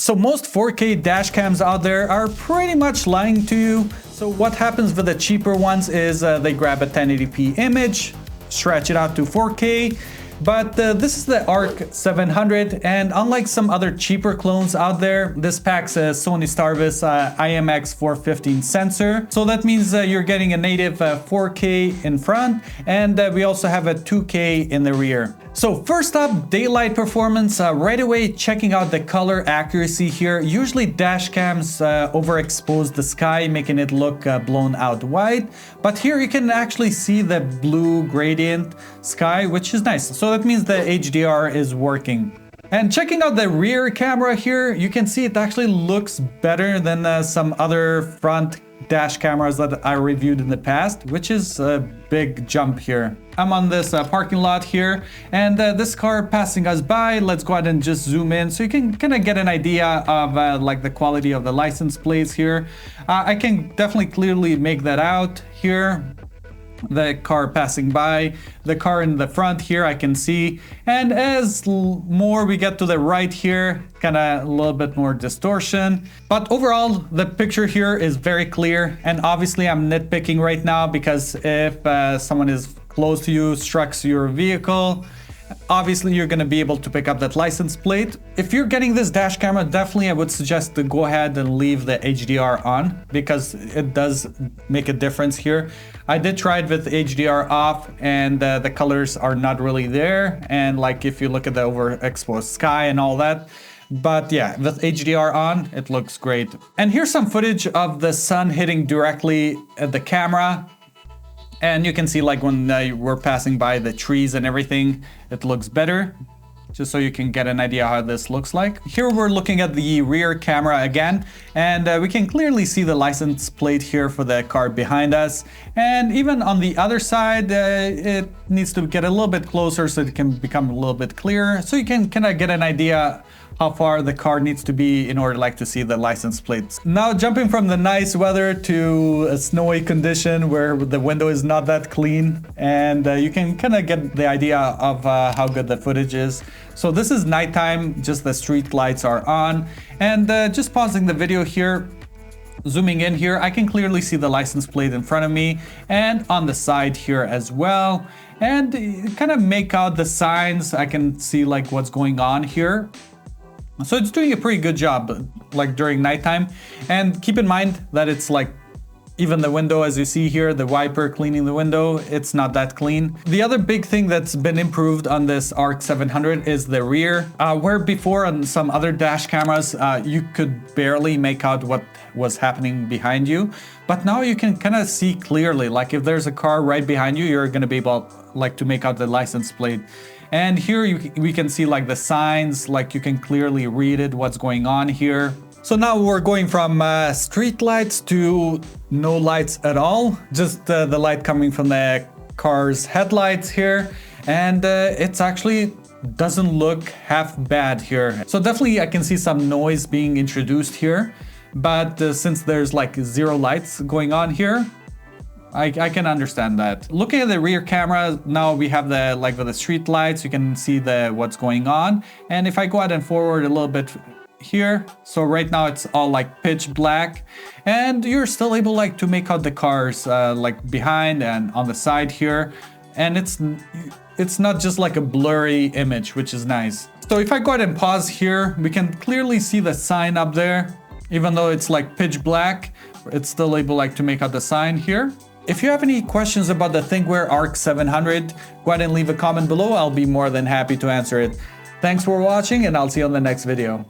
So most 4K dash cams out there are pretty much lying to you. So what happens with the cheaper ones is they grab a 1080p image, stretch it out to 4K. But this is the ARC 700, and unlike some other cheaper clones out there, this packs a Sony STARVIS IMX415 sensor. So that means you're getting a native 4K in front, and we also have a 2K in the rear. So first up, daylight performance. Right away, checking out the color accuracy here. Usually dash cams overexpose the sky, making it look blown out white. But here you can actually see the blue gradient sky, which is nice. So that means the HDR is working. And checking out the rear camera here, you can see it actually looks better than some other front dash cameras that I reviewed in the past, which is a big jump here. I'm on this parking lot here, and this car passing us by. Let's go ahead and just zoom in so you can kind of get an idea of like the quality of the license plates here. I can definitely clearly make that out here. The car passing by, the car in the front here I can see, and as more we get to the right here, kind of a little bit more distortion. But overall the picture here is very clear, and obviously I'm nitpicking right now because if someone is close to you, struck your vehicle, obviously you're going to be able to pick up that license plate. If you're getting this dash camera, definitely I would suggest to go ahead and leave the HDR on, because it does make a difference here. I did try it with HDR off, and the colors are not really there, and like if you look at the overexposed sky and all that. But yeah, with HDR on, it looks great. And here's some footage of the sun hitting directly at the camera. And you can see like when we're passing by the trees and everything, it looks better. Just so you can get an idea how this looks like. Here we're looking at the rear camera again, and we can clearly see the license plate here for the car behind us. And even on the other side, it needs to get a little bit closer so it can become a little bit clearer. So you can kind of get an idea how far the car needs to be in order to see the license plates. Now jumping from the nice weather to a snowy condition where the window is not that clean, and you can kind of get the idea of how good the footage is. So this is nighttime, just the street lights are on, and just pausing the video here, zooming in here, I can clearly see the license plate in front of me and on the side here as well, and kind of make out the signs. I can see like what's going on here. So it's doing a pretty good job like during nighttime. And keep in mind that it's like even the window, as you see here, the wiper cleaning the window, it's not that clean. The other big thing that's been improved on this ARC 700 is the rear, where before on some other dash cameras, you could barely make out what was happening behind you. But now you can kind of see clearly, like if there's a car right behind you, you're going to be able like to make out the license plate. And here we can see like the signs, like you can clearly read it, what's going on here. So now we're going from street lights to no lights at all, just the light coming from the car's headlights here. And it's actually doesn't look half bad here. So definitely I can see some noise being introduced here, but since there's like zero lights going on here, I can understand that. Looking at the rear camera, now we have the like with the street lights, you can see what's going on. And if I go ahead and forward a little bit here, so right now it's all like pitch black, and you're still able like to make out the cars like behind and on the side here, and it's not just like a blurry image, which is nice. So if I go ahead and pause here, we can clearly see the sign up there. Even though it's like pitch black, it's still able like to make out the sign here. If you have any questions about the Thinkware ARC 700, go ahead and leave a comment below. I'll be more than happy to answer it. Thanks for watching, and I'll see you on the next video.